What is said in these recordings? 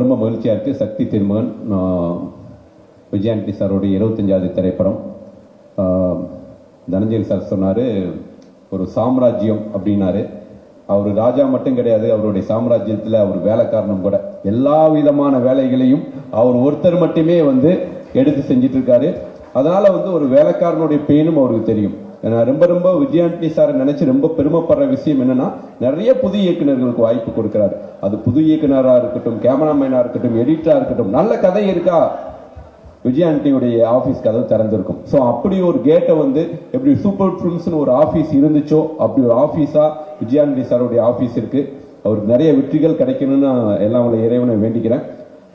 ரொம்ப மகிழ்ச்சியாக இருக்குது. சக்தி திருமகன் விஜயாண்டி சாரோடைய 25வது திரைப்படம். தனஞ்சயன் சார் சொன்னார் ஒரு சாம்ராஜ்யம் அப்படின்னாரு. அவர் ராஜா மட்டும் கிடையாது, அவருடைய சாம்ராஜ்யத்தில் அவர் வேலைக்காரனும் கூட. எல்லா விதமான வேலைகளையும் அவர் ஒருத்தர் மட்டுமே எடுத்து செஞ்சிட்டு இருக்காரு. அதனால ஒரு வேலைக்காரனுடைய பெயினும் அவருக்கு தெரியும். நான் ரொம்ப விஜயாண்டி சாரை நினைச்சு ரொம்ப பெருமைப்படுற விஷயம் என்னன்னா, நிறைய புது இயக்குநர்களுக்கு வாய்ப்பு கொடுக்கிறாரு. அது புது இயக்குனராக இருக்கட்டும், கேமராமேனா இருக்கட்டும், எடிட்டரா இருக்கட்டும், நல்ல கதை இருக்கா விஜயாண்டியுடைய ஆபீஸ் கதவு திறந்திருக்கும். ஸோ அப்படி ஒரு கேட்டை எப்படி சூப்பர் ஃபிலிம்ஸ்னு ஒரு ஆபீஸ் இருந்துச்சோ அப்படி ஒரு ஆபீஸா விஜயாண்டி சாருடைய ஆபீஸ் இருக்கு. அவருக்கு நிறைய வெற்றிகள் கிடைக்கணும்னு எல்லாம் இறைவனை வேண்டிக்கிறேன்.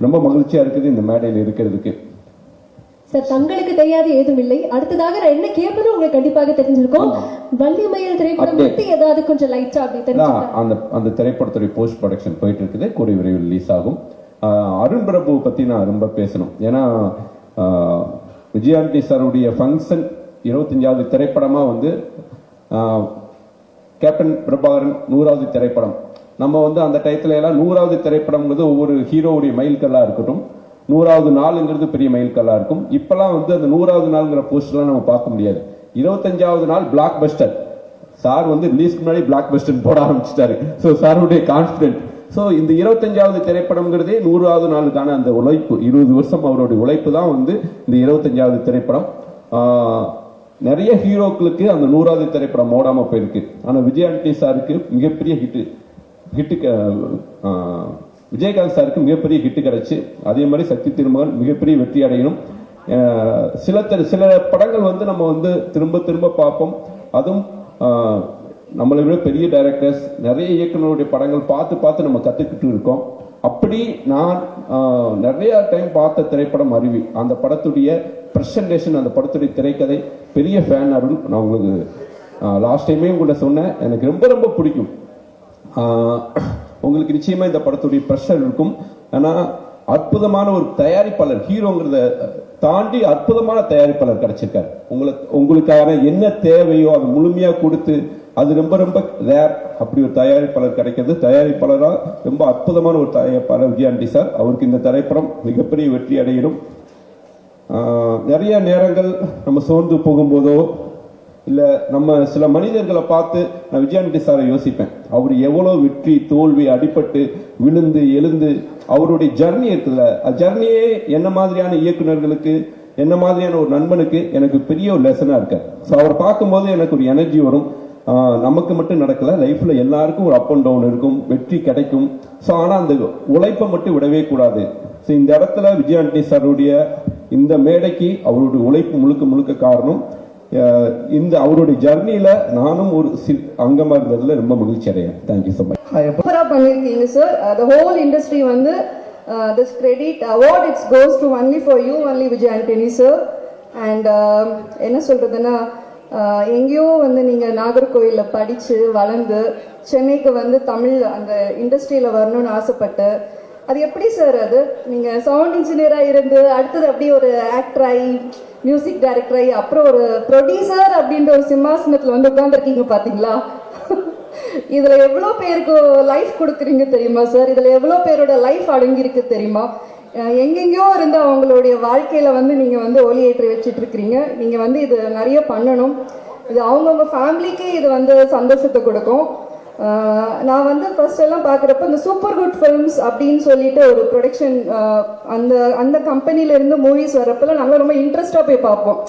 ரொம்ப மகிழ்ச்சியா இருக்குது இந்த மேடையில் இருக்கிறதுக்கு. சார், தங்களுக்கு தெரியாது ஏதும் இல்லை. அடுத்ததாக நான் என்ன கேட்பதும் உங்களுக்கு கண்டிப்பாக தெரிஞ்சிருக்கும். வள்ளிமயில் திரைப்படம் பத்தி ஏதாவது கொஞ்சம் லைட்டா அப்படி தெரிஞ்சுக்கலாம். அந்த திரைப்படத்துடைய போஸ்ட் ப்ரொடக்ஷன் போயிட்டு இருக்குது, கூடிய விரைவில் ரிலீஸ் ஆகும். அருண் பிரபு பத்தி நான் ரொம்ப பேசணும். ஏன்னா விஜயாண்டி சாருடைய ஃபங்க்ஷன் 25வது திரைப்படமா கேப்டன் பிரபாகரன் 100வது திரைப்படம். நம்ம அந்த டயத்துல எல்லாம் 100வது திரைப்படம் ஒவ்வொரு ஹீரோவுடைய மைல்கல்லா இருக்கட்டும், 100வது நாளுங்கிறது பெரிய மைல்கல்லா இருக்கும். இப்பெல்லாம் அந்த 100வது நாள்ங்கிற போஸ்டர்லாம் நம்ம பார்க்க முடியாது. 25வது நாள் பிளாக் பஸ்டர். சார் ரிலீஸ்க்கு முன்னாடி பிளாக் பஸ்டர் போட ஆரம்பிச்சிட்டாரு. ஸோ சாருடைய கான்பிடன்ட். ஸோ இந்த 25வது திரைப்படம்ங்கிறதே 100வது நாளுக்கான அந்த உழைப்பு, 20 வருஷம் அவருடைய உழைப்பு தான் இந்த 25வது திரைப்படம். நிறைய ஹீரோக்களுக்கு அந்த 100வது திரைப்படம் ஓடாம போயிருக்கு. ஆனால் விஜயாண்டி சாருக்கு மிகப்பெரிய ஹிட்டு விஜயகாந்த் சாருக்கு மிகப்பெரிய ஹிட்டு கிடைச்சு, அதே மாதிரி சக்தி திருமகன் மிகப்பெரிய வெற்றி அடையணும். சில படங்கள் நம்ம திரும்ப பார்ப்போம். அதுவும் நம்மளை விட பெரிய டைரக்டர்ஸ், நிறைய இயக்குநருடைய படங்கள் பார்த்து நம்ம கத்துக்கிட்டு இருக்கோம். அப்படி நான் நிறைய டைம் பார்த்த திரைப்படம் அருவி. அந்த படத்துடைய பிரசன்டேஷன், அந்த படத்துடைய திரைக்கதை பெரிய ஃபேன். அருண், நான் உங்களுக்கு லாஸ்ட் டைமே உங்களை சொன்னேன், எனக்கு ரொம்ப பிடிக்கும். உங்களுக்கு நிச்சயமா இந்த படத்துடைய ப்ரெஷர் இருக்கும். ஆனா அற்புதமான ஒரு தயாரிப்பாளர், ஹீரோங்கிறத தாண்டி அற்புதமான தயாரிப்பாளர் கிடைச்சிருக்காரு. உங்களுக்கான என்ன தேவையோ அதை முழுமையா கொடுத்து, அது ரொம்ப ரேர். அப்படி ஒரு தயாரிப்பாளர் கிடைக்கிறது. தயாரிப்பாளரா ரொம்ப அற்புதமான ஒரு தயாரிப்பாளர் விஜயாண்டி சார். அவருக்கு இந்த திரைப்படம் மிகப்பெரிய வெற்றி அடையணும். நிறைய நேரங்கள் நம்ம சோர்ந்து போகும்போதோ இல்ல நம்ம சில மனிதர்களை பார்த்து நான் விஜயாண்டி சாரை யோசிப்பேன். அவர் எவ்வளவு வெற்றி தோல்வி அடிபட்டு விழுந்து எழுந்து அவருடைய ஜர்னி இருக்குல்ல, ஜர்னியே என்ன மாதிரியான இயக்குநர்களுக்கு, என்ன மாதிரியான ஒரு நண்பனுக்கு எனக்கு பெரிய ஒரு லெசனா இருக்கு. ஸோ அவர் பார்க்கும்போது எனக்கு ஒரு எனர்ஜி வரும். நமக்கு மட்டும் நடக்கல, லைஃப்ல எல்லாருக்கும் ஒரு அப் அண்ட் டவுன் இருக்கும், வெற்றி கிடைக்கும். ஸோ ஆனா அந்த உழைப்பை மட்டும் விடவே கூடாது. ஸோ இந்த இடத்துல விஜயாண்டி சாருடைய இந்த மேடைக்கு அவருடைய உழைப்பு முழுக்க காரணம். இந்த அவருடைய ஜர்னியில நானும் ஒரு அங்கமா இருந்ததுல ரொம்ப மகிழ்ச்சி அடையேன். Thank you so much. சூப்பரா பண்ணிருக்கீங்க sir. the whole industry this credit award it goes to only for you, only Vijay Antony sir. And என்ன சொல்றதுன்னா, எங்கேயோ நீங்க நாகர்கோயில்ல படிச்சு வளர்ந்து சென்னைக்கு தமிழ் அந்த இண்டஸ்ட்ரியில வரணும்னு ஆசைப்பட்டு, அது எப்படி சார்? அது நீங்க சவுண்ட் இன்ஜினியரா இருந்து அடுத்தது அப்படியே ஒரு ஆக்டர் ஆகி மியூசிக் டைரக்டர் ஆகி அப்புறம் ஒரு ப்ரொடியூசர் அப்படின்ற ஒரு சிம்மாசனத்துல உட்காந்துருக்கீங்க பாத்தீங்களா? இதுல எவ்வளவு பேருக்கு லைஃப் கொடுக்குறீங்க தெரியுமா சார்? இதுல எவ்வளவு பேரோட லைஃப் அடங்கியிருக்கு தெரியுமா? எங்கெங்கயோ இருந்த அவங்களுடைய வாழ்க்கையில நீங்க ஒலி ஏற்றி வச்சுட்டு இருக்கிறீங்க. நீங்க இது நிறைய பண்ணணும். இது அவங்கவுங்க ஃபேமிலிக்கு இது சந்தோஷத்தை கொடுக்கும். நான் ஃபர்ஸ்ட் எல்லாம் பார்க்குறப்ப இந்த சூப்பர் குட் ஃபிலிம்ஸ் அப்படின்னு சொல்லிட்டு ஒரு ப்ரொடக்ஷன் அந்த கம்பெனில இருந்து மூவிஸ் வர்றப்பெல்லாம் நாங்கள் ரொம்ப இன்ட்ரெஸ்டாக போய் பார்ப்போம்.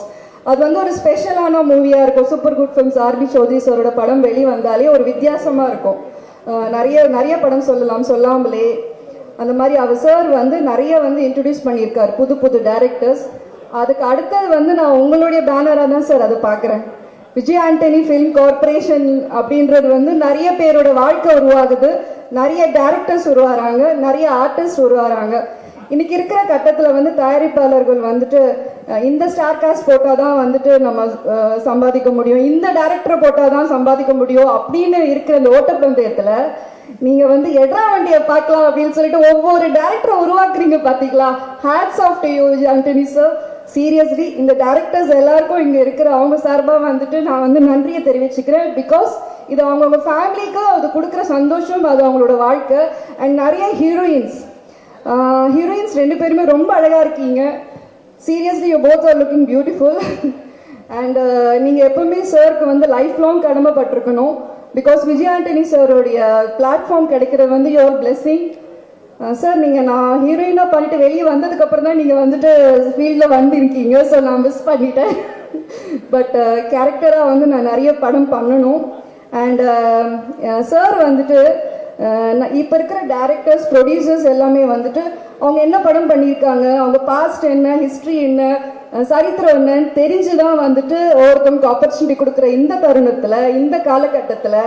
அது ஒரு ஸ்பெஷலான மூவியாக இருக்கும். Super good films RB Choudhary சாரோட படம் வெளி வந்தாலே ஒரு வித்தியாசமாக இருக்கும். நிறைய படம் சொல்லாமலே அந்த மாதிரி அவர் சார் நிறைய இன்ட்ரடியூஸ் பண்ணியிருக்காரு புது டைரக்டர்ஸ். அதுக்கு அடுத்தது நான் உங்களுடைய பேனராக தான் சார் அதை பார்க்குறேன். விஜய் ஆண்டனி ஃபிலிம் கார்பரேஷன் அப்படின்றது நிறைய பேரோட வாழ்க்கை உருவாகுது, நிறைய டைரக்டர்ஸ் உருவாகிறாங்க, நிறைய ஆர்டிஸ்ட் உருவாகிறாங்க. இன்னைக்கு இருக்கிற கட்டத்தில் தயாரிப்பாளர்கள் இந்த ஸ்டார் காஸ்ட் போட்டால் தான் நம்ம சம்பாதிக்க முடியும், இந்த டைரக்டரை போட்டால் தான் சம்பாதிக்க முடியும் அப்படின்னு இருக்கிற இந்த ஓட்டப்பந்தயத்தில் நீங்க எட்ரா வண்டியை பார்க்கலாம் அப்படின்னு சொல்லிட்டு ஒவ்வொரு டைரக்டரை உருவாக்குறீங்க பாத்தீங்களா? Hats off to you Antony sir. Seriously இந்த டைரக்டர்ஸ் எல்லாருக்கும் இங்க இருக்கிற அவங்க சார்பா நான் நன்றியை தெரிவிச்சுக்கிறேன். பிகாஸ் இது அவங்களோட ஃபேமிலிக்கு அது கொடுக்குற சந்தோஷம், அது அவங்களோட வாழ்க்கை. அண்ட் நிறைய ஹீரோயின்ஸ் ஹீரோயின்ஸ் ரெண்டு பேருமே ரொம்ப அழகா இருக்கீங்க. Seriously you both are looking beautiful. And நீங்கள் எப்பவுமே சாருக்கு வந்து லைஃப் லாங் கடமைப்பட்டிருக்கணும். பிகாஸ் விஜய் ஆண்டனி சாரோடைய பிளாட்ஃபார்ம் கிடைக்கிறது வந்து யுவர் பிளெஸிங். சார் நீங்கள் நான் ஹீரோயினாக பண்ணிட்டு வெளியே வந்ததுக்கப்புறம் தான் நீங்கள் வந்துட்டு ஃபீல்டில் வந்திருக்கீங்க. ஸோ நான் மிஸ் பண்ணிட்டேன். பட் கேரக்டராக வந்து நான் நிறைய படம் பண்ணணும். அண்ட் சார் வந்துட்டு இப்போ இருக்கிற டைரக்டர்ஸ் ப்ரொடியூசர்ஸ் எல்லாமே வந்துட்டு அவங்க என்ன படம் பண்ணியிருக்காங்க, அவங்க பாஸ்ட் என்ன, ஹிஸ்ட்ரி என்ன, சரித்திரம் என்னன்னு தெரிஞ்சுதான் வந்துட்டு ஒவ்வொருத்தவங்களுக்கு ஆப்பர்ச்சுனிட்டி கொடுக்குற இந்த தருணத்தில், இந்த காலகட்டத்தில்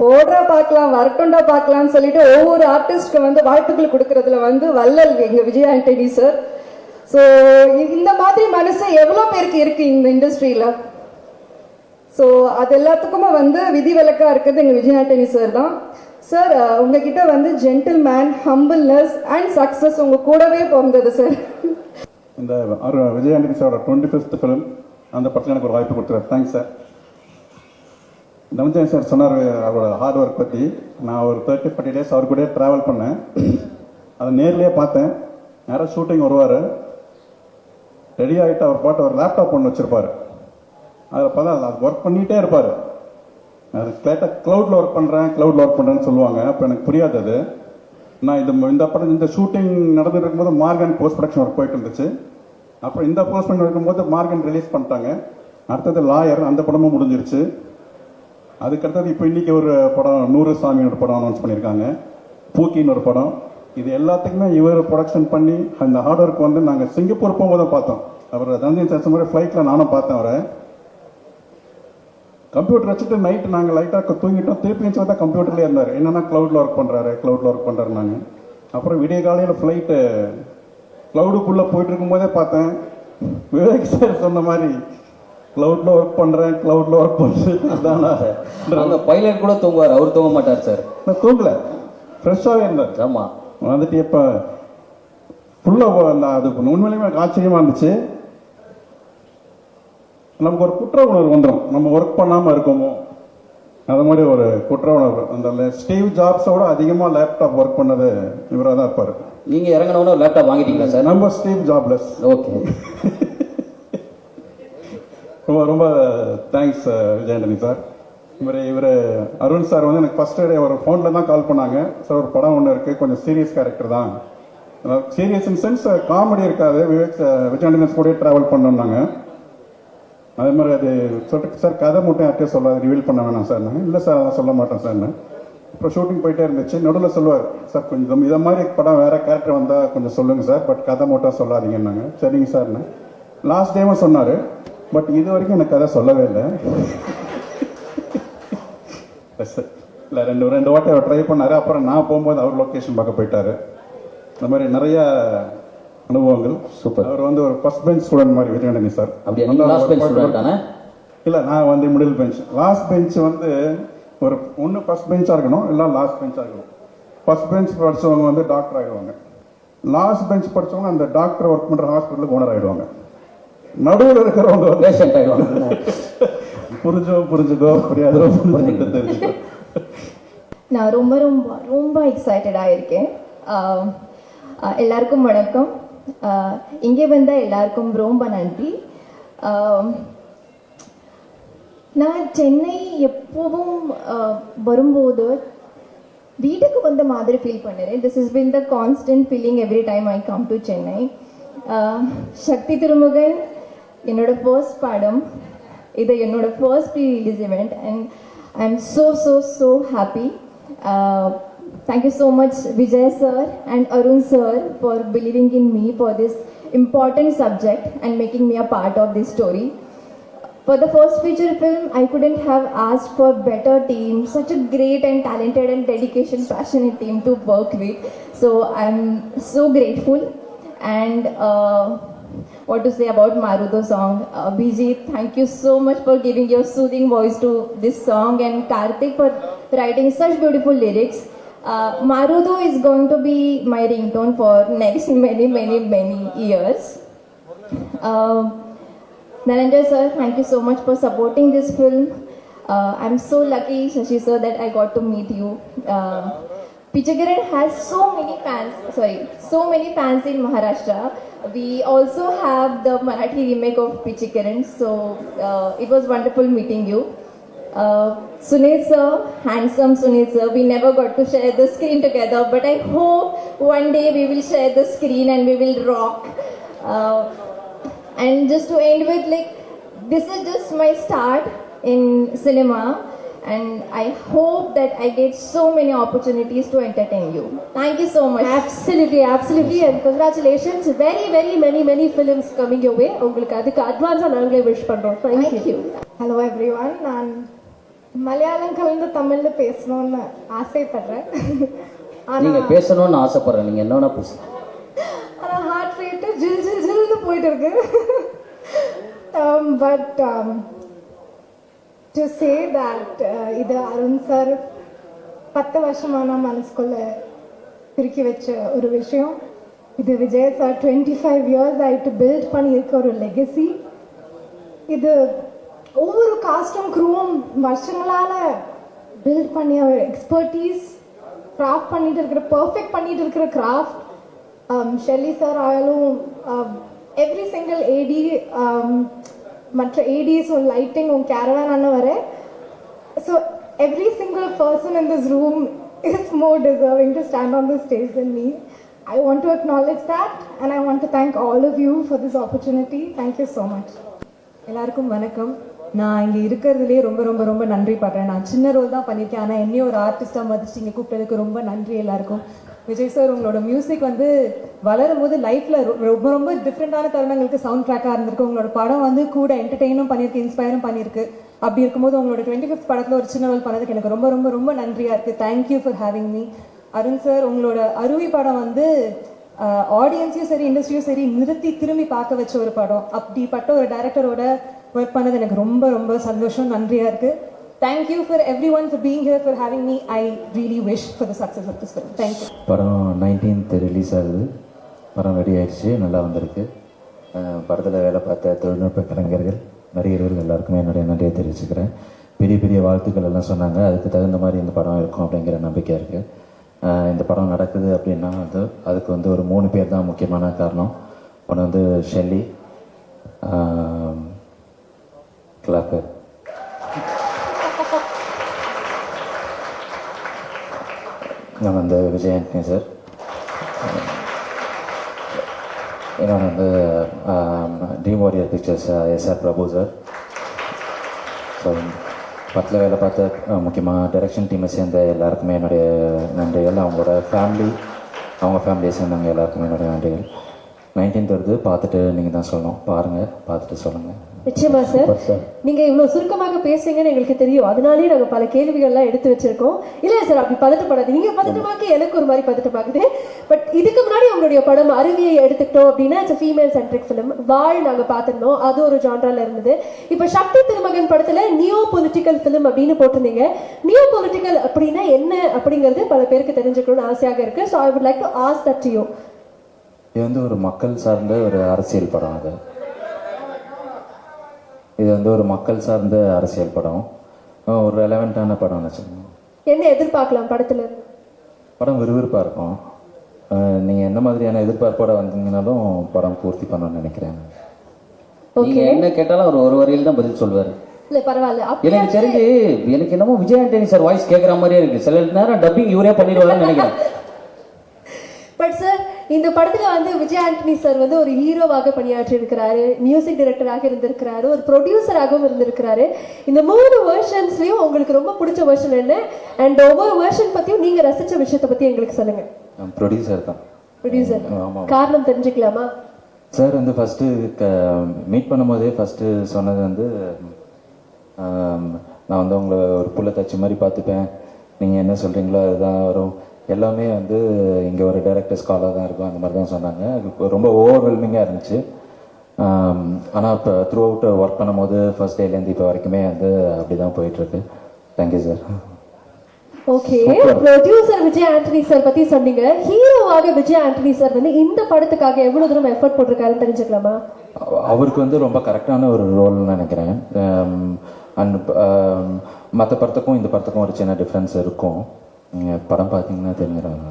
போடுறா பார்க்கலாம் வரட்டும்டா பார்க்கலாம்னு சொல்லிட்டு ஒவ்வொரு ஆர்டிஸ்ட்க்கு வந்து வாய்ப்புகள் கொடுக்கறதுல வந்து வள்ளல் எங்கள் விஜய் ஆண்டனி சார். ஸோ இந்த மாதிரி மனசு எவ்வளோ பேருக்கு இருக்கு இந்த இண்டஸ்ட்ரியில். ஸோ அது எல்லாத்துக்குமே வந்து விதிவிலக்காக இருக்கிறது எங்கள் விஜய் ஆண்டனி சார் தான். சார் உங்ககிட்ட வந்து ஜென்டில்மேன், ஹம்பிள்னஸ் அண்ட் சக்ஸஸ் உங்க கூடவே பிறந்தது சார். இந்த விஜய் ஆண்டனி சாரோட 25th ஃபிலிம் அந்த படத்தில் எனக்கு ஒரு வாய்ப்பு கொடுத்துருவார். Thanks sir. தனஞ்சயன் சார் சொன்னார் அவரோட ஹார்ட் ஒர்க் பற்றி. நான் ஒரு 30-40 days அவர் கூட ட்ராவல் பண்ணேன். அதை நேர்லேயே பார்த்தேன். நேராக ஷூட்டிங் வருவார், ரெடி ஆகிட்டு அவர் பாட்டு ஒரு லேப்டாப் ஒன்று வச்சுருப்பார். அதில் பார்த்தா அது ஒர்க் பண்ணிகிட்டே இருப்பார். அது கேட்டால் க்ளவுடில் ஒர்க் பண்ணுறேன்னு சொல்லுவாங்க. அப்போ எனக்கு புரியாது அது. நான் இந்த படம் இந்த ஷூட்டிங் நடந்துட்டு இருக்கும்போது மார்கன் போஸ்ட் ப்ரொடக்ஷன் ஒர்க் போயிட்டு இருந்துச்சு. அப்புறம் இந்த போஸ்ட் ப்ரொடக்ஷன் இருக்கும்போது மார்கன் ரிலீஸ் பண்ணிட்டாங்க. அடுத்தது லாயர், அந்த படமும் முடிஞ்சிருச்சு. அதுக்கடுத்தது இப்போ இன்னைக்கு ஒரு படம் 100 சாமின்னு ஒரு படம் அனௌன்ஸ் பண்ணியிருக்காங்க, பூக்கின்னு ஒரு படம். இது எல்லாத்துக்குமே இவர் ப்ரொடக்ஷன் பண்ணி அந்த ஹார்ட் ஒர்க் வந்து நாங்கள் சிங்கப்பூர் போகும்போது தான் பார்த்தோம். அவர் தனஞ்சயன் சார் மாதிரி ஃப்ளைட்டில் நானும் பார்த்தேன் அவரை. கம்ப்யூட்டர் வச்சுட்டு நைட்டு நாங்கள் லைட்டாக தூங்கிட்டோம். திருப்பி வச்சு தான் கம்ப்யூட்டர்லேயே இருந்தார். என்னென்னா க்ளவுடில் ஒர்க் பண்ணுறாரு நாங்கள். அப்புறம் விடிய காலையில் ஃப்ளைட்டு க்ளவுடுக்குள்ளே போயிட்டு இருக்கும்போதே பார்த்தேன். விவேக் சார் சொன்ன மாதிரி க்ளவுடில் ஒர்க் பண்ணுறேன் அதான் அந்த பைலட் கூட தூங்குவார், அவர் தூங்க மாட்டார் சார். நான் தூங்கல, ஃப்ரெஷ்ஷாகவே இருந்தார். ஆமாம், வந்துட்டு இப்போ ஃபுல்லாக அது உண்மையிலுமே எனக்கு ஆச்சரியமாக இருந்துச்சு. நமக்கு ஒரு குற்ற உணர்வு வந்துடும், நம்ம ஒர்க் பண்ணாமல் இருக்கோமோ அது மாதிரி ஒரு குற்ற உணர்வு. அந்த ஸ்டீவ் ஜாப்ஸோட அதிகமாக லேப்டாப் ஒர்க் பண்ணது இவராக தான் இருப்பார். நீங்கள் இறங்கினவொன்னே லேப்டாப் வாங்கிட்டீங்களா சார்? நம்ம ஸ்டீவ் ஜாப்லெஸ். ஓகே, ரொம்ப ரொம்ப தேங்க்ஸ் விஜய் ஆண்டனி சார். இவர் அருண் சார் வந்து எனக்கு ஃபர்ஸ்ட் டே ஒரு ஃபோனில் தான் கால் பண்ணாங்க. சார் ஒரு படம் ஒன்று இருக்குது, கொஞ்சம் சீரியஸ் கேரக்டர் தான், சீரியஸ் இன் சென்ஸ் காமெடி இருக்காது, விஜய் ஆண்டனி கூட ட்ராவல் பண்ணோம்னாங்க. அதே மாதிரி அது சொல்லிட்டு சார் கதை மட்டும் யார்கிட்டயும் சொல்லாது, ரிவீல் பண்ண வேணாம் சார். இல்லை சார் அதான் சொல்ல மாட்டேன் சார். அப்புறம் ஷூட்டிங் போயிட்டே இருந்துச்சு. நடுவில் சொல்லுவார், சார் கொஞ்சம் இதை மாதிரி படம் வேறு கேரக்டர் வந்தால் கொஞ்சம் சொல்லுங்கள் சார், பட் கதை மட்டும் சொல்லாதீங்கன்னாங்க. சரிங்க சார்னு லாஸ்ட் டேவும் சொன்னார். பட் இது வரைக்கும் எனக்கு கதை சொல்லவே இல்லை. இல்லை ரெண்டு வாட்டி அவர் ட்ரை பண்ணார். அப்புறம் நான் போகும்போது அவர் லொக்கேஷன் பார்க்க போயிட்டார். இந்த மாதிரி நிறைய அனுபவங்கள். சூப்பர். அவர் வந்து ஒரு ஃபர்ஸ்ட் பெஞ்ச் ஸ்டூடெண்ட் மாதிரி விஜய் ஆண்டனி சார். அப்படியே நீங்க லாஸ்ட் பெஞ்ச் ஸ்டூடண்ட் தானே? இல்லை, நான் வந்து மிடில் பெஞ்ச். லாஸ்ட் பெஞ்ச் வந்து ஒரு ஒன்று ஃபர்ஸ்ட் பெஞ்சாக இருக்கணும், இல்லை லாஸ்ட் பெஞ்சாக இருக்கணும். ஃபர்ஸ்ட் பெஞ்ச் படித்தவங்க வந்து டாக்டர் ஆகிடுவாங்க. லாஸ்ட் பெஞ்ச் படித்தவங்க அந்த டாக்டர் ஒர்க் பண்ணுற ஹாஸ்பிட்டலுக்கு ஓனர் ஆகிடுவாங்க. நடுவில் இருக்கிறவங்க வந்து பேஷண்ட் ஆகிடுவாங்க. புரிஞ்சுக்கோ புரியாதோ தெரிஞ்சுக்கோ. நான் ரொம்ப ரொம்ப ரொம்ப எக்ஸைட்டடாக இருக்கேன். எல்லாருக்கும் வணக்கம். இங்கே வந்த எல்லாருக்கும் ரொம்ப நன்றி. நான் சென்னை எப்போவும் வரும்போது வீட்டுக்கு வந்த மாதிரி ஃபீல் பண்ணுறேன். This is been the constant feeling every time I come to Chennai. Sakthi Thirumagan என்னோட ஃபர்ஸ்ட் படம், இது என்னோட first pre release event and I am so happy. Thank you so much Vijay sir and Arun sir for believing in me for this important subject and making me a part of this story. For the first feature film, I couldn't have asked for better team, such a great and talented and passionate team to work with. So I'm so grateful. And what to say about Maruto song? Bijit, thank you so much for giving your soothing voice to this song, and Karthik for writing such beautiful lyrics. Maruto is going to be my ringtone for next many years. Dhananjay sir, thank you so much for supporting this film. I'm so lucky, Shashi sir, that I got to meet you. Pichigaran has so many fans in Maharashtra. We also have the Marathi remake of Pichigaran, so it was wonderful meeting you. Sunil sir, handsome Sunil sir, we never got to share the screen together, but I hope one day we will share the screen and we will rock. And just to end with, like, this is just my start in cinema, and I hope that I get so many opportunities to entertain you. Thank you so much. Absolutely, absolutely, and congratulations. Very many films coming your way. உங்களுக்கு அதுக்கு அட்வான்ஸா நாங்களே wish பண்றோம். Thank you. Hello everyone, நான் மலையாளம் கலந்து தமிழ்ல பேசணும்னு ஆசைப்படுறேன். நீங்க பேசணும்னு ஆசைப்படுறேன், நீங்க என்னன்னா பேசுங்க. ஆனால் ஹார்ட் ரேட்டு ஜில் ஜில் ஜில்னு போயிட்டு இருக்கு. பட் டு சே தட் இது அருண் சார் 10 வருஷமான மனசுக்குள்ள பிரிக்கி வச்ச ஒரு விஷயம். இது விஜய் சார் 25 இயர்ஸ் ஆயிட்டு பில்ட் பண்ணியிருக்க ஒரு லெகசி. இது ஒவ்வொரு காஸ்டும் க்ரூவும் வருஷங்களால பில்ட் பண்ணிய ஒரு எக்ஸ்பர்டீஸ், கிராஃப்ட் பண்ணிட்டு இருக்கிற பர்ஃபெக்ட் பண்ணிட்டு இருக்கிற கிராஃப்ட். ஷெல்லி சார் ஆயாலும் எவ்ரி சிங்கிள் ஏடி, மற்ற ஏடிஸ் உன் லைட்டிங் உன் கேரவான் ஆன வர. So every single person in this room is more deserving to stand on the stage than me. I want to acknowledge that and I want to thank all of you for this opportunity. Thank you so much. எல்லாருக்கும் வணக்கம். நான் இங்கே இருக்கிறதுலே ரொம்ப ரொம்ப ரொம்ப நன்றி படுறேன். நான் சின்ன ரோல் தான் பண்ணியிருக்கேன், ஆனால் என்னையும் ஒரு ஆர்டிஸ்டாக மதிச்சு இங்கே கூப்பிட்டதுக்கு ரொம்ப நன்றி எல்லாருக்கும். விஜய் சார், உங்களோட மியூசிக் வந்து வளரும் போது லைஃப்பில் ரொம்ப ரொம்ப டிஃப்ரெண்ட்டான தருணங்களுக்கு சவுண்ட் ட்ராக்காக இருந்திருக்கு. உங்களோட படம் வந்து கூட என்டர்டெயினும் பண்ணியிருக்கு, இன்ஸ்பயரும் பண்ணியிருக்கு. அப்படி இருக்கும்போது உங்களோட 25th படத்தில் ஒரு சின்ன ரோல் பண்ணதுக்கு எனக்கு ரொம்ப ரொம்ப ரொம்ப நன்றியாக இருக்குது. Thank you for having me. Arun sir, உங்களோட அருவி படம் வந்து ஆடியன்ஸையும் சரி இண்டஸ்ட்ரியும் சரி நிறுத்தி திரும்பி பார்க்க வச்ச ஒரு படம். அப்படிப்பட்ட ஒரு டைரக்டரோட ஒர்க் பண்ணது எனக்கு ரொம்ப ரொம்ப சந்தோஷம், நன்றியாக இருக்குது. Thank you for everyone for being here, for having me. I really wish for the success of this film. Thank you. படம் 19th ரிலீஸ் ஆகுது. படம் ரெடி ஆயிடுச்சு, நல்லா வந்திருக்கு. படத்தில் வேலை பார்த்த தொழில்நுட்ப கலைஞர்கள், நடிகர்கள் எல்லாருக்குமே என்னுடைய நன்றியை தெரிவிச்சுக்கிறேன். பெரிய பெரிய வாழ்த்துக்கள் எல்லாம் சொன்னாங்க. அதுக்கு தகுந்த மாதிரி இந்த படம் இருக்கும் அப்படிங்கிற நம்பிக்கை இருக்குது. இந்த படம் நடக்குது அப்படின்னா அதுக்கு வந்து ஒரு 3 பேர் தான் முக்கியமான காரணம். ஒன்று வந்து ஷெல்லி, கிளாப்பு, நான் வந்து விஜய் ஆண்டனி சார், இன்னொன்று வந்து ட்ரீம் வாரியர் பிக்சர்ஸ் எஸ்ஆர் பிரபு சார். ஸோ படத்தில் வேலை பார்த்த முக்கியமாக டைரக்ஷன் டீமை சேர்ந்த எல்லாருக்குமே என்னுடைய நன்றிகள். அவங்களோட ஃபேமிலி, அவங்க ஃபேமிலியை சேர்ந்தவங்க எல்லாருக்குமே என்னுடைய நன்றிகள். 19th வருது, பார்த்துட்டு நீங்கள் தான் சொல்லணும். பாருங்கள், பார்த்துட்டு சொல்லுங்கள். நிச்சயமா சார், நீங்க இவ்வளவு சுருக்கமாக பேசுறீங்கன்னு எங்களுக்கு தெரியும். அதனாலேயே நாங்க பல கேள்விகள்லாம் எடுத்து வச்சிருக்கோம். இல்லையா சார், அப்படி பதட்டப்படாது. நீங்க பதட்டமாக்கி எனக்கு ஒரு மாதிரி பதட்டமாக்குது. பட் இதுக்கு முன்னாடி உங்களுடைய படம் அருவியை எடுத்துக்கிட்டோம் அப்படின்னா இட்ஸ் ஃபீமேல் சென்ட்ரிக் ஃபிலிம். வாழ் நாங்க பார்த்துருந்தோம், அது ஒரு ஜான்ரால இருந்தது. இப்ப சக்தி திருமகன் படத்துல நியோ பொலிட்டிக்கல் ஃபிலிம் அப்படின்னு போட்டிருந்தீங்க. நியோ பொலிட்டிக்கல் அப்படின்னா என்ன அப்படிங்கிறது பல பேருக்கு தெரிஞ்சுக்கணும்னு ஆசையாக இருக்கு. So I would like to ask that to you. இது வந்து ஒரு மக்கள் சார்ந்த ஒரு அரசியல் படம். இது வந்து ஒரு மக்கள் சார்ந்த அரசியல் படம், ஒரு ரெலவெண்ட்டான படம்னு வச்சுக்கோங்க. என்ன எதிர்பார்க்கலாம் படத்துல? படம் விறுவிறுப்பாக இருக்கும். நீங்கள் என்ன மாதிரியான எதிர்பார்ப்போட வந்தீங்கன்னாலும் படம் பூர்த்தி பண்ணணும்னு நினைக்கிறேன். நீங்க என்ன கேட்டாலும் அவர் ஒரு வரியில் தான் பதில் சொல்வார். இல்ல பரவாயில்ல. எனக்கு தெரிஞ்சு எனக்கு என்னமோ விஜய் ஆண்டனி சார் வாய்ஸ் கேட்குற மாதிரியே இருக்கு. சில நேரம் டப்பிங் இவரே பண்ணிடுவாங்கன்னு நினைக்கிறேன். பட் சார், இந்த படத்துல வந்து விஜய் ஆண்டனி சார் வந்து ஒரு ஹீரோவாக பணியாற்றி இருக்கிறாரு, மியூசிக் டைரக்டராக இருந்திருக்கிறாரு, ஒரு ப்ரொடியூசராகவும் இருந்திருக்கிறாரு. இந்த 3 வெர்ஷன்ஸ்லயும் உங்களுக்கு ரொம்ப பிடிச்ச வெர்ஷன் என்ன? அண்ட் ஒவ்வொரு வெர்ஷன் பத்தியும் நீங்க ரசிச்ச விஷயத்தை பத்தி எங்களுக்கு சொல்லுங்க. ப்ரொடியூசர் தான். ப்ரொடியூசர், காரணம் தெரிஞ்சுக்கலாமா? சார் வந்து ஃபஸ்ட்டு மீட் பண்ணும்போதே ஃபஸ்ட்டு சொன்னது வந்து நான் வந்து உங்களை ஒரு புள்ள தச்சு மாதிரி பார்த்துப்பேன், நீங்கள் என்ன சொல்கிறீங்களோ அதுதான் வரும், எல்லாமே வந்து இங்கே ஒரு டைரக்டர் ஸ்காலாக தான் இருக்கும், அந்த மாதிரி தான் சொன்னாங்க. அது ரொம்ப ஓவர்வெல்மிங்காக இருந்துச்சு. ஆனால் இப்போ த்ரூ அவுட் ஒர்க் பண்ணும்போது ஃபர்ஸ்ட் டேலேருந்து இப்போ வரைக்குமே வந்து அப்படி தான் போயிட்டுருக்கு. Thank you sir. Okay, producer Vijay Antony sir பத்தி சொன்னீங்க. ஹீரோவாக விஜய் ஆண்டனி சார் வந்து இந்த படத்துக்காக எவ்வளவு தூரம் எஃபர்ட் போட்டிருக்காருன்னு தெரிஞ்சுக்கலாமா? அவருக்கு வந்து ரொம்ப கரெக்டான ஒரு ரோல்னு நினைக்கிறேன். அண்ட் மற்ற படத்துக்கும் இந்த படத்துக்கும் ஒரு சின்ன டிஃப்ரென்ஸ் இருக்கும். நீங்கள் படம் பார்த்தீங்கன்னா தெரிஞ்சிடாங்க.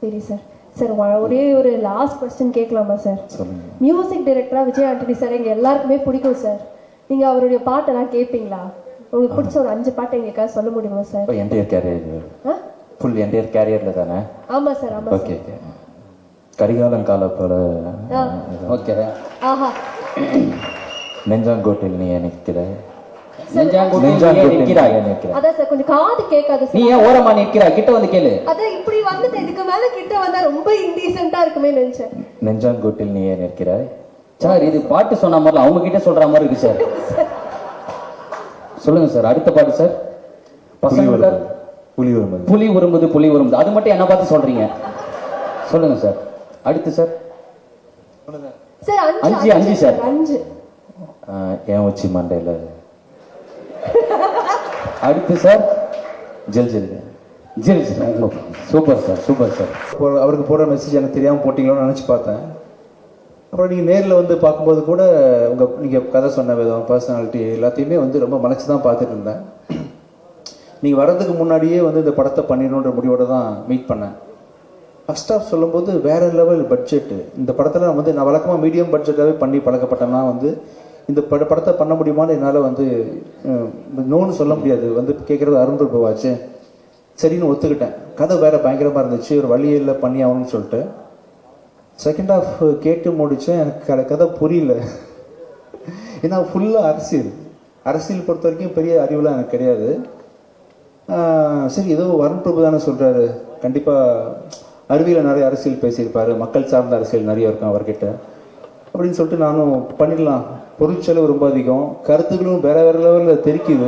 சரி சார். சார் ஒரே ஒரு லாஸ்ட் கொஸ்டின் கேட்கலாமா சார்? சொல்லுங்கள். மியூசிக் டைரக்டரா விஜய் ஆண்டனி சார் எங்க எல்லாருக்குமே பிடிக்கும் சார். நீங்க அவருடைய பாட்டெல்லாம் கேட்பீங்களா? உங்களுக்கு பிடிச்ச ஒரு 5 பாட்டு எங்களுக்காக சொல்ல முடியுமா சார்? இப்போ என்டையர் கேரியர் ஃபுல் என்டையர் கேரியரில் தானே? ஆமா சார், ஆமா சார். Okay okay. கரிகாலம் கால போல. ஓகே. ஆஹா. நெஞ்சாங்கோட்டில் நீ நிற்கிற. நெஞ்சாங்கூட்டில் நிற்கிறாய். அதான் சார் கொஞ்சம் காது கேட்காது நீ சார். ஏன் ஓரமா நிற்கிறா? கிட்ட வந்து கேளு. அதான் இப்படி வந்துட்டு இதுக்கு மேல கிட்ட வந்தா ரொம்ப இன்டீசென்ட்டா இருக்குமே நினைச்சேன். நெஞ்சாங்கோட்டில் நீ நிற்கிறாய். சார் இது பாட்டு சொன்ன மாதிரி அவங்க கிட்ட சொல்ற மாதிரி இருக்கு சார். சொல்லுங்க சார். அடுத்த பாட்டு சார். பசங்க புலி வரும்போது புலி உரும்புது புலி உரும்புது அது மட்டும் என்ன பார்த்து சொல்றீங்க? சொல்லுங்க சார். அடுத்து சார். சார் அஞ்சு, அஞ்சு சார். 5. என் உச்சி மண்டையில். அடுத்து சார். ஜெல் ஜெல் ஜில் சூப்பர் சார், சூப்பர் சார். அவருக்கு போடுற மெசேஜ் எனக்கு தெரியாமல் போட்டிங்களோன்னு நினச்சி பார்த்தேன். அப்புறம் நீங்கள் நேரில் வந்து பார்க்கும்போது கூட நீங்கள் கதை சொன்ன விதம், பர்சனாலிட்டி எல்லாத்தையுமே வந்து ரொம்ப மலைச்சு தான் பார்த்துட்டு இருந்தேன். நீங்கள் வர்றதுக்கு முன்னாடியே வந்து இந்த படத்தை பண்ணிடணுன்ற முடிவோடு தான் மீட் பண்ணேன். ஃபர்ஸ்ட் ஆஃப் சொல்லும்போது வேறு லெவல் பட்ஜெட்டு. இந்த படத்தில் வந்து நான் வழக்கமாக மீடியம் பட்ஜெட்டாகவே பண்ணி பழக்கப்பட்டேன்னா வந்து இந்த படத்தை பண்ண முடியுமான்னு என்னால் வந்து நோன்னு சொல்ல முடியாது. வந்து கேட்குறது அருண் பிரபுவாச்சு. சரின்னு ஒத்துக்கிட்டேன். கதை வேறு பயங்கரமாக இருந்துச்சு. ஒரு வழியில் பண்ணி ஆகணும்னு சொல்லிட்டு செகண்ட் ஹாஃப் கேட்டு முடித்தேன். எனக்கு கதை புரியல. ஏன்னா ஃபுல்லாக அரசியல் பொறுத்த வரைக்கும் பெரிய அறிவுலாம் எனக்கு கிடையாது. சரி ஏதோ அருண் பிரபு தானே சொல்கிறாரு, கண்டிப்பாக அறிவியல் நிறைய அரசியல் பேசியிருப்பார், மக்கள் சார்ந்த அரசியல் நிறைய இருக்கும் அவர்கிட்ட அப்படின்னு சொல்லிட்டு நானும் பண்ணிடலாம். பொருட்செலவு ரொம்ப அதிகம், கருத்துக்களும் வேற வேற லெவலில் தெரிக்குது.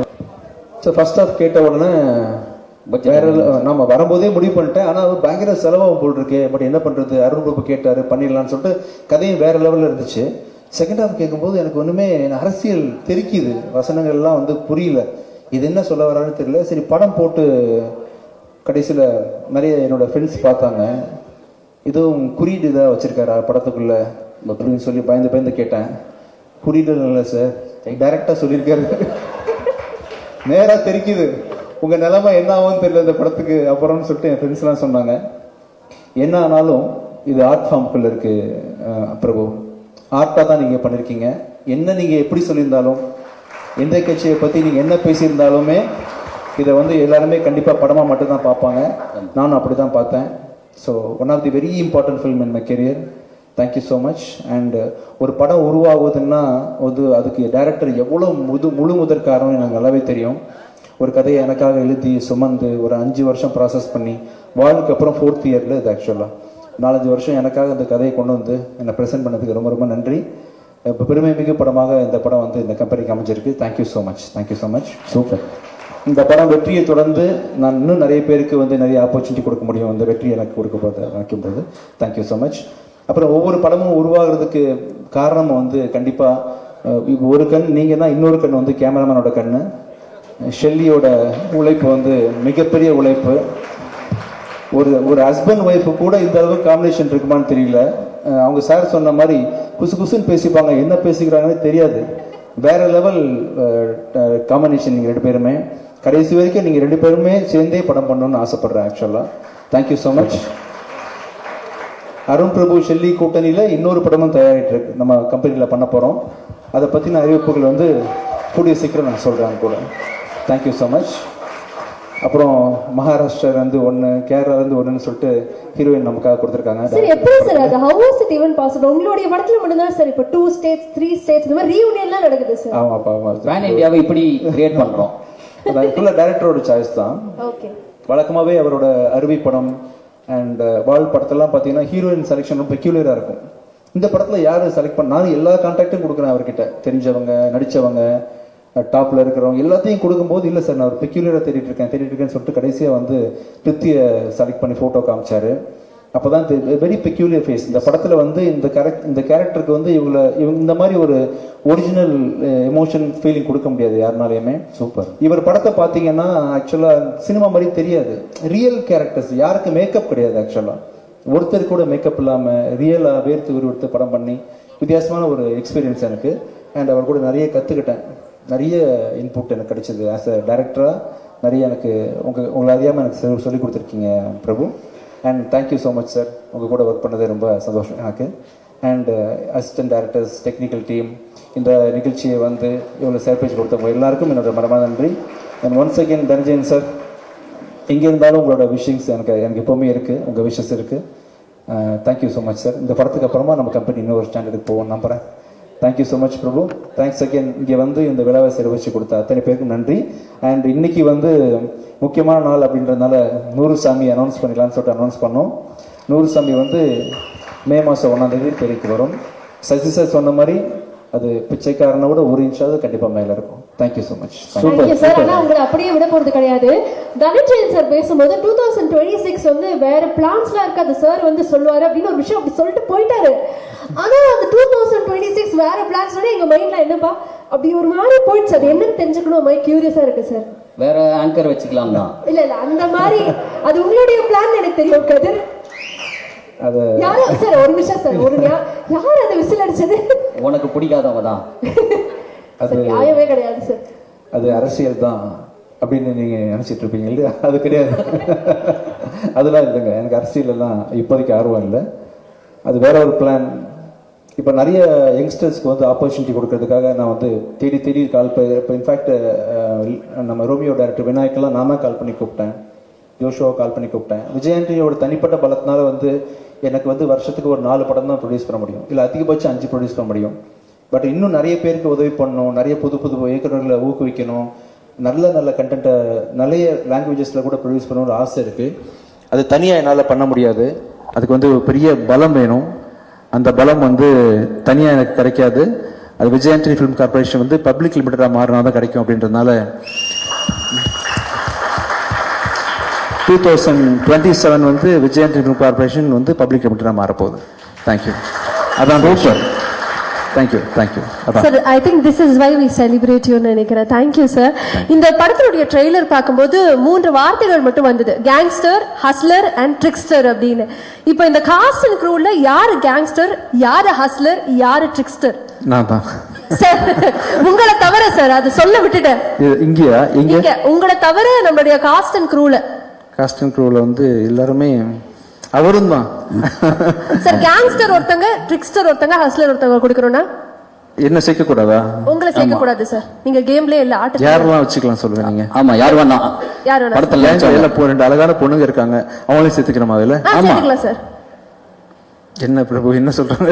ஸோ ஃபர்ஸ்ட் ஆஃப் கேட்ட உடனே வேற நம்ம வரும்போதே முடிவு பண்ணிட்டேன். ஆனால் பயங்கர செலவாகும் போல் இருக்கே, பட் என்ன பண்ணுறது, அருண் பிரபு கேட்டார் பண்ணிடலான்னு சொல்லிட்டு கதையும் வேற லெவலில் இருந்துச்சு. செகண்ட் ஹாஃப் கேட்கும்போது எனக்கு ஒன்றுமே அரசியல் தெரிக்குது, வசனங்கள்லாம் வந்து புரியல, இது என்ன சொல்ல வரான்னு தெரியல. சரி படம் போட்டு கடைசியில் நிறைய என்னோட ஃப்ரெண்ட்ஸ் பார்த்தாங்க, இதுவும் குறியீடு இதாக வச்சுருக்காரா படத்துக்குள்ளே அப்படின்னு சொல்லி பயந்து கேட்டேன். குறியீடு இல்லை சார், டைரெக்டாக சொல்லியிருக்காரு. நேராக தெரிக்குது, உங்கள் நிலைமை என்ன ஆகும்னு தெரியல இந்த படத்துக்கு அப்புறம்னு சொல்லிட்டு என் ஃப்ரெண்ட்ஸ்லாம் சொன்னாங்க. என்ன ஆனாலும் இது ஆர்ட் ஃபார்முக்குள்ளே இருக்குது பிரபு, ஆர்ட்டாக தான் நீங்கள் பண்ணியிருக்கீங்க. என்ன நீங்கள் எப்படி சொல்லியிருந்தாலும், எந்த கட்சியை பற்றி நீங்கள் என்ன பேசியிருந்தாலுமே இதை வந்து எல்லாருமே கண்டிப்பாக படமாக மட்டும்தான் பார்ப்பாங்க. நானும் அப்படி தான் பார்த்தேன். So one of the very important film in my career. Thank you so much. And ஒரு படம் உருவாகுதுன்னா அதுக்கு டைரக்டர் எவ்வளோ முழு முதற் காரணம் எனக்கு நல்லாவே தெரியும். ஒரு கதையை எனக்காக எழுதி சுமந்து ஒரு 5 வருஷம் ப்ராசஸ் பண்ணி வாழ்க்கை அப்புறம் 4th இயரில் இது ஆக்சுவலாக 4-5 வருஷம் எனக்காக இந்த கதையை கொண்டு வந்து என்னை ப்ரெசென்ட் பண்ணதுக்கு ரொம்ப ரொம்ப நன்றி. இப்போ பெருமை மிகு படமாக இந்த படம் வந்து இந்த கம்பெனிக்கு அமைஞ்சிருக்கு. Thank you so much, thank you so much. Super. இந்த படம் வெற்றியை தொடர்ந்து நான் இன்னும் நிறைய பேருக்கு வந்து நிறைய ஆப்பர்ச்சுனிட்டி கொடுக்க முடியும். இந்த வெற்றி எனக்கு கொடுக்க நினைக்கும்போது தேங்க்யூ ஸோ மச். அப்புறம் ஒவ்வொரு படமும் உருவாகிறதுக்கு காரணம் வந்து கண்டிப்பாக ஒரு கண் நீங்கள் தான், இன்னொரு கண் வந்து கேமராமேனோட கண். ஷெல்லியோட உழைப்பு வந்து மிகப்பெரிய உழைப்பு. ஒரு ஹஸ்பண்ட் ஒய்ஃபு கூட இந்த அளவுக்கு காம்பினேஷன் இருக்குமான்னு தெரியல. அவங்க சார் சொன்ன மாதிரி குசுன்னு பேசிப்பாங்க, என்ன பேசிக்கிறாங்கன்னு தெரியாது. வேற லெவல் காம்பினேஷன் நீங்கள் 2 பேருமே. கடைசி வரைக்கும் நீங்கள் 2 பேருமே சேர்ந்தே படம் பண்ணணும்னு ஆசைப்படுறேன் ஆக்சுவலாக. Thank you so much. Arun Prabhu Shelly கூட்டணியில் இன்னொரு படமும் தயாரிட்டு இருக்கு, நம்ம கம்பெனியில் பண்ண போகிறோம். அதை பற்றின அறிவிப்புகள் வந்து கூடிய சீக்கிரம் நான் சொல்கிறேன் கூட. Thank you so much. அப்புறம் மகாராஷ்டிராலேருந்து 1, கேரளாலேருந்து 1ன்னு சொல்லிட்டு ஹீரோயின் நமக்காக கொடுத்துருக்காங்க. சார் எப்படி சார் அது, how was it even possible? உங்களுடைய படத்துல மட்டும் தான் சார் இப்போ 2 states 3 states இந்த மாதிரி ரீயூனியன்லாம் நடக்குது சார். ஆமாப்பா, பேன் இந்தியாவை இப்படி கிரியேட் பண்றோம். அது ஃபுல்லாக டைரக்டரோட சாய்ஸ் தான். ஓகே. வழக்கமாகவே அவரோட அருவி படம் அண்ட் வாழ் படத்தெல்லாம் பார்த்தீங்கன்னா ஹீரோயின் செலெக்ஷன் ரொம்ப பெக்யூலராக இருக்கும். இந்த படத்தில் யார் செலக்ட் பண்ண, நான் எல்லா கான்டாக்டும் கொடுக்குறேன் அவர்கிட்ட, தெரிஞ்சவங்க, நடித்தவங்க, டாப்பில் இருக்கிறவங்க எல்லாத்தையும் கொடுக்கும்போது இல்லை சார் நான் ஒரு பெக்யூலராக தேடிட்டு இருக்கேன்னு சொல்லிட்டு கடைசியாக வந்து பிருத்தியை செலக்ட் பண்ணி ஃபோட்டோ காமிச்சாரு. அப்போ தான் வெரி பெக்யூலியர் ஃபேஸ். இந்த படத்தில் வந்து இந்த கேரக்டருக்கு வந்து இவங்க இந்த மாதிரி ஒரு ஒரிஜினல் எமோஷன் ஃபீலிங் கொடுக்க முடியாது யாருனாலையுமே. சூப்பர். இவர் படத்தை பார்த்தீங்கன்னா ஆக்சுவலாக சினிமா மாதிரி தெரியாது. ரியல் கேரக்டர்ஸ், யாருக்கு மேக்கப் கிடையாது ஆக்சுவலாக. ஒருத்தர் கூட மேக்கப் இல்லாமல் ரியலாக வேர்த்து விறுவிறுத்து படம் பண்ணி வித்தியாசமான ஒரு எக்ஸ்பீரியன்ஸ் எனக்கு. அண்ட் அவர் கூட நிறைய கற்றுக்கிட்டேன், நிறைய இன்புட் எனக்கு கிடைச்சது ஆஸ் அ டைரக்டராக நிறைய எனக்கு உங்களை அறியாமல் எனக்கு சொல்லிக் கொடுத்துருக்கீங்க Prabhu. And thank you so much sir, உங்கள் கூட ஒர்க் பண்ணது ரொம்ப சந்தோஷம் எனக்கு. And assistant directors, technical team, இந்த நிகழ்ச்சியை வந்து இவ்வளோ சர்ப்ரைஸ் கொடுத்தவங்க எல்லாருக்கும் என்னோட மனமான நன்றி. And once again Dhananjayan sir, எங்கே இருந்தாலும் உங்களோட விஷயங்ஸ் எனக்கு எப்போவுமே இருக்குது, உங்கள் விஷஸ் இருக்குது. Thank you so much sir. இந்த படத்துக்கு அப்புறமா நம்ம கம்பெனி இன்னொரு ஸ்டாண்டர்டுக்கு போவோம் நம்புகிறேன். தேங்க்யூ ஸோ மச் பிரபு. தேங்க்ஸ் அகேன் இங்கே வந்து இந்த விழாவை சிறப்பிச்சு கொடுத்த அத்தனை பேருக்கும் நன்றி. அண்ட் இன்னைக்கு வந்து முக்கியமான நாள் அப்படின்றதுனால நூறுசாமி அனௌன்ஸ் பண்ணிடலான்னு சொல்லிட்டு அனௌன்ஸ் பண்ணோம். நூறுசாமி வந்து மே மாதம் 1ஆம் தேதி திரைக்கு வரும். சசி சார் சொன்ன மாதிரி அது பிச்சைக்காரனை விட 1 இன்ச்சாவது கண்டிப்பாக மேலே இருக்கும். Thank you so much. Thank you sir. ஆனால் உங்களை அப்படியே விட போகிறது கிடையாது. தனஞ்சயன் சார் பேசும்போது 2026 வந்து வேற பிளான்ஸ்லாம் இருக்காது சார் வந்து சொல்லுவாரு அப்படின்னு ஒரு விஷயம் அப்படி சொல்லிட்டு போயிட்டாரு. ஆனா அந்த 2026 வேற பிளான்ஸ் எங்க மைண்ட்ல என்னப்பா அப்படி ஒரு மாதிரி போயிடுச்சு. அது என்னன்னு தெரிஞ்சுக்கணும் மாதிரி கியூரியஸா இருக்கு சார். வேற ஆங்கர் வச்சுக்கலாம் தான். இல்ல அந்த மாதிரி அது உங்களுடைய பிளான் எனக்கு தெரியும் கதிர். அது யாரோ சார் ஒரு நிமிஷம் சார், யார் அந்த விசில் அடிச்சது? உனக்கு பிடிக்காதவங்க தான். அது நியாயமே கிடையாது சார். அது அரசியல் தான் அப்படின்னு நீங்கள் நினச்சிட்டு இருப்பீங்க இல்லையா? அது கிடையாது. அதெல்லாம் இல்லைங்க, எனக்கு அரசியல் எல்லாம் இப்போதைக்கு ஆர்வம் இல்லை. அது வேற ஒரு பிளான். இப்போ நிறைய யங்ஸ்டர்ஸ்க்கு வந்து ஆப்பர்ச்சுனிட்டி கொடுக்கறதுக்காக நான் வந்து தேடி கால் இப்போ இன்ஃபேக்ட் நம்ம ரோமியோ டைரக்டர் விநாயக்கெல்லாம் நான் தான் கால் பண்ணி கூப்பிட்டேன், ஜோஷோவை கால் பண்ணி கூப்பிட்டேன். விஜயாண்டனியோட தனிப்பட்ட பலத்தினால வந்து எனக்கு வந்து வருஷத்துக்கு ஒரு 4 படம் தான் ப்ரொடியூஸ் பண்ண முடியும், இல்லை அதிகபட்சம் 5 ப்ரொடியூஸ் பண்ண முடியும். பட் இன்னும் நிறைய பேருக்கு உதவி பண்ணணும், நிறைய புது இயக்குநர்களை ஊக்குவிக்கணும், நல்ல கண்டென்ட்டை நிறைய லாங்குவேஜஸில் கூட ப்ரொடியூஸ் பண்ணணும்னு ஆசை இருக்குது. அது தனியாக என்னால் பண்ண முடியாது. அதுக்கு வந்து ஒரு பெரிய பலம் வேணும். அந்த பலம் வந்து தனியாக எனக்கு கிடைக்காது. அது விஜயாண்டனி ஃபிலிம் கார்பரேஷன் வந்து பப்ளிக் லிமிட்டடாக மாறினா தான் கிடைக்கும். அப்படின்றதுனால 2027 வந்து விஜயாண்டனி ஃபிலிம் கார்பரேஷன் வந்து பப்ளிக் லிமிட்டடாக மாறப்போகுது. தேங்க்யூ. அதான் super. Thank you. Sir, I think this is why we celebrate you நினைக்கிறேன். Thank you sir. இந்த படத்தினுடைய ட்ரெய்லர் பார்க்கும்போது 3 வார்த்தைகள் மட்டும் வந்தது, கேங்ஸ்டர், ஹஸ்லர் அண்ட் ட்ரிக்ஸ்டர் அப்படின்னு. இப்போ இந்த காஸ்ட் அண்ட் க்ரூல யாரு கேங்ஸ்டர், யாரு ஹஸ்லர், யாரு ட்ரிக்ஸ்டர்? நான் தான் சார். உங்களை தவிர சார், அது சொல்ல விட்டுட்டேன். இங்க உங்களை தவிர நம்மளுடைய காஸ்ட் அண்ட் க்ரூல வந்து எல்லாருமே அவரும் தான். சார், கேங்ஸ்டர் ஒருத்தங்க, ட்ரிக்ஸ்டர் ஒருத்தங்க, ஹஸ்லர் ஒருத்தங்க கொடுக்கறோம்னா என்ன சேர்க்க கூடாதா? உங்களை சேர்க்க கூடாது சார். நீங்க கேம்லயே இல்ல, ஆட்ட யாரெல்லாம் வச்சுக்கலாம் சொல்லுங்க நீங்க. ஆமா, யார் வேணா படத்துல 2 அழகான பொண்ணுங்க இருக்காங்க, அவங்களையும் சேர்த்துக்கணுமா அதுல? ஆமா சார். என்ன பிரபு என்ன சொல்றாங்க?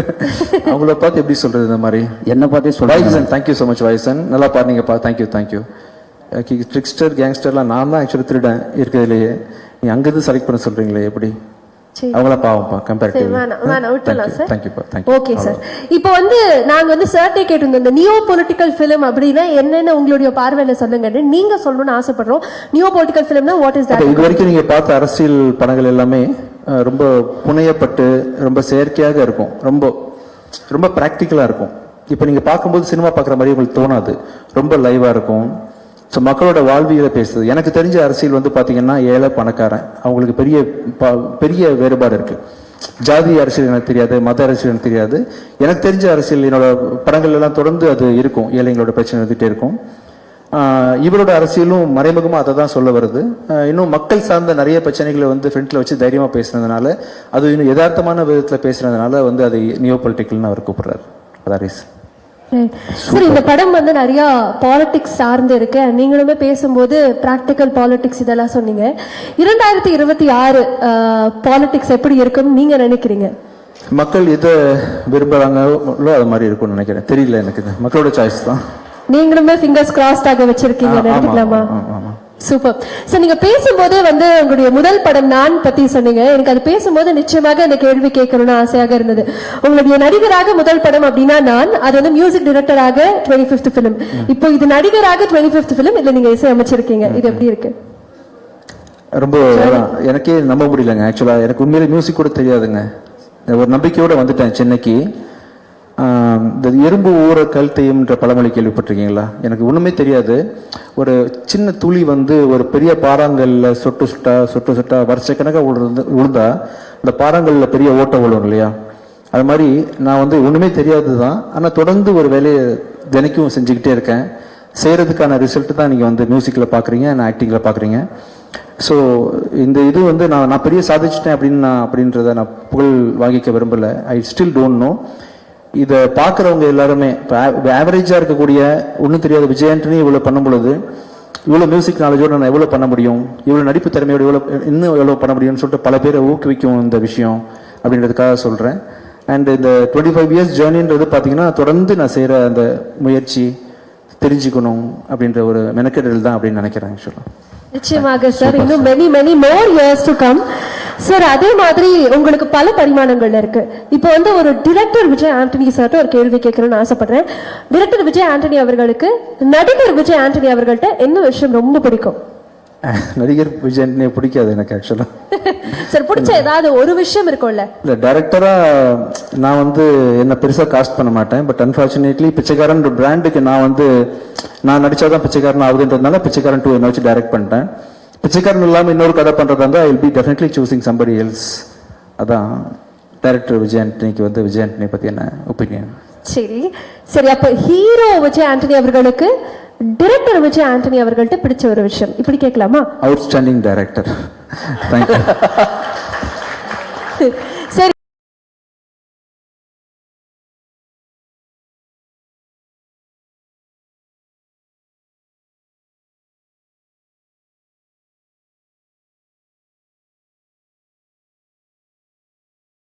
அவங்கள பார்த்து எப்படி சொல்றது இந்த மாதிரி? என்ன பார்த்தே சொல்றேன். தேங்க்யூ ஸோ மச் வாய்சன், நல்லா பாருங்கப்பா. தேங்க்யூ. ட்ரிக்ஸ்டர் கேங்ஸ்டர்லாம் நான் தான் ஆக்சுவலி திருடன் இருக்கிறதுலையே. நீ அங்கிருந்து செலக்ட் பண்ண சொல்றீங்களே எப்படி? அவங்கள பாவம்ப்பா கம்பேரிட்டிவ்லி. Okay sir. இப்போ வந்து நாங்க வந்து சர்ட்டே கேட்டிருந்தோம், இந்த நியோ பொலிட்டிக்கல் ஃபிலிம் அப்படின்னா என்னன்னு உங்களுடைய பார்வையில சொல்லுங்க. நீங்க சொல்லணும்னு ஆசைப்படுறோம். நியோ பொலிட்டிக்கல் ஃபிலிம்னா வாட் இஸ் தட்? இது வரைக்கும் நீங்க பார்த்த அரசியல் படங்கள் எல்லாமே ரொம்ப புனையப்பட்டு ரொம்ப செயற்கையாக இருக்கும், ரொம்ப பிராக்டிக்கலா இருக்கும். இப்போ நீங்க பார்க்கும்போது சினிமா பார்க்குற மாதிரி உங்களுக்கு தோணாது, ரொம்ப லைவா இருக்கும். ஸோ மக்களோட வாழ்வியலை பேசுது. எனக்கு தெரிஞ்ச அரசியல் வந்து பார்த்தீங்கன்னா ஏழை பணக்காரன் அவங்களுக்கு பெரிய வேறுபாடு இருக்கு. ஜாதி அரசியல் எனக்கு தெரியாது, மத அரசியல் எனக்கு தெரியாது. எனக்கு தெரிஞ்ச அரசியல் என்னோட படங்கள் எல்லாம் தொடர்ந்து அது இருக்கும், ஏழைங்களோட பிரச்சனை இருந்துகிட்டே இருக்கும். இவரோட அரசியலும் மறைமுகமாக அதை தான் சொல்ல வருது. இன்னும் மக்கள் சார்ந்த நிறைய பிரச்சனைகளை வந்து ஃப்ரண்ட்ல வச்சு தைரியமாக பேசுனதுனால, அது இன்னும் யதார்த்தமான விதத்தில் பேசுனதுனால வந்து அதை நியோ பொலிட்டிக்கல்னு அவர் கூப்பிடுறாரு. அதான் சார், இந்த படம் வந்து நிறைய பாலிடிக்ஸ் சார்ந்து இருக்கு. நீங்களுமே பேசும்போது பிராக்டிக்கல் பாலிடிக்ஸ் இதெல்லாம் சொன்னீங்க. 2026 பாலிடிக்ஸ் எப்படி இருக்குன்னு நீங்க நினைக்கிறீங்க? மக்கள் எதை விரும்புறாங்களோ அது மாதிரி இருக்கும்னு நினைக்கிறேன். தெரியல எனக்கு, மக்களோட சாய்ஸ் தான். நீங்களுமே ஃபிங்கர்ஸ் கிராஸ்டாக வச்சிருக்கீங்க நினைக்கலாமா? Super sir. நீங்க பேசும்போதே வந்து உங்களுடைய முதல் படம் நான் பத்தி சொன்னீங்க. எனக்கு அது பேசும்போது நிச்சயமாக இந்த கேள்வி கேட்கணும்னு ஆசையாக இருந்தது. உங்களுடைய நடிகராக முதல் படம் அப்படின்னா நான், அது வந்து மியூசிக் டைரக்டராக 25th ஃபிலிம். இப்போ இது நடிகராக 25th ஃபிலிம், இல்ல நீங்க இசை அமைச்சிருக்கீங்க. இது எப்படி இருக்கு? ரொம்ப எனக்கே நம்ப முடியலங்க. ஆக்சுவலா எனக்கு உண்மையிலே மியூசிக் கூட தெரியாதுங்க. ஒரு நம்பிக்கையோட வந்துட்டேன் சென்னைக்கு. இந்த எறும்பு ஊற கழுத்தையும்ன்ற பழமொழி கேள்விப்பட்டிருக்கீங்களா? எனக்கு ஒன்றுமே தெரியாது. ஒரு சின்ன துளி வந்து ஒரு பெரிய பாறாங்கல்ல சொட்டு சொட்டா வருஷக்கணக்காக விழுந்தா இந்த பாறாங்கல்ல பெரிய ஓட்ட விழும் இல்லையா? அது மாதிரி நான் வந்து ஒன்றுமே தெரியாது தான். ஆனால் தொடர்ந்து ஒரு வேலையை தினைக்கும் செஞ்சுக்கிட்டே இருக்கேன். செய்கிறதுக்கான ரிசல்ட் தான் நீங்கள் வந்து மியூசிக்கில் பார்க்குறீங்க அண்ட் ஆக்டிங்கில் பார்க்குறீங்க. ஸோ இந்த இது வந்து நான் பெரிய சாதிச்சிட்டேன் அப்படின்றத நான் புகழ் வாங்கிக்க விரும்பலை. I still don't know. இதை பார்க்குறவங்க எல்லாருமே இப்போ ஆவரேஜாக இருக்கக்கூடிய ஒன்றும் தெரியாத விஜய் ஆண்டனி இவ்வளோ பண்ணும் பொழுது இவ்வளோ மியூசிக் நாலேஜோடு நான் எவ்வளோ பண்ண முடியும், இவ்வளோ நடிப்பு திறமையோடு இன்னும் எவ்வளோ பண்ண முடியும்னு சொல்லிட்டு பல பேரை ஊக்குவிக்கும் இந்த விஷயம் அப்படின்றதுக்காக சொல்கிறேன். அண்ட் இந்த 25 இயர்ஸ் ஜேர்னின்றது பார்த்தீங்கன்னா தொடர்ந்து நான் செய்கிற அந்த முயற்சி, தெரிஞ்சுக்கணும் அப்படின்ற ஒரு மெனக்கெடல் தான் அப்படின்னு நினைக்கிறேன் ஆக்சுவலாக. நிச்சயமாக சார், இன்னும் many more years to come. Sir அதே மாதிரி உங்களுக்கு பல பரிமாணங்கள் இருக்கு. இப்போ வந்து ஒரு டிரெக்டர் விஜய் ஆண்டனி சார்ட்ட ஒரு கேள்வி கேட்கணும்னு ஆசைப்படுறேன். டிரெக்டர் விஜய் ஆண்டனி அவர்களுக்கு நடிகர் விஜய் ஆண்டனி அவர்கள்ட்ட என்ன விஷயம் ரொம்ப பிடிக்கும்? நடிகர் விஜய் ஆண்டனியை பிடிக்காது எனக்கு ஆக்சுவலாக. சார் பிடிச்ச ஏதாவது ஒரு விஷயம் இருக்கும்ல? இல்லை, டைரக்டராக நான் வந்து என்ன பெருசாக காஸ்ட் பண்ண மாட்டேன். பட் அன்ஃபார்ச்சுனேட்லி பிச்சைக்காரன் பிராண்டுக்கு நான் நடிச்சாதான் பிச்சைக்காரன் ஆகுதுன்றதுனால பிச்சைக்காரன் 2 என்ன வச்சு டைரக்ட் பண்ணிட்டேன். பிச்சைக்காரன் இல்லாமல் இன்னொரு கதை பண்ணுறதா இருந்தால் I will be definitely choosing somebody else. அதான் டைரக்டர் விஜய் ஆண்டனிக்கு வந்து விஜய் ஆண்டனி பற்றி என்ன ஒப்பீனியன். சரி சரி, அப்போ ஹீரோ விஜய் ஆண்டனி அவர்களுக்கு டிரெக்டர் விஜய் ஆண்டனி அவர்கள்ட்ட பிடிச்ச ஒரு விஷயம் இப்படி கேட்கலாமா? Outstanding director. தேங்க்யூ.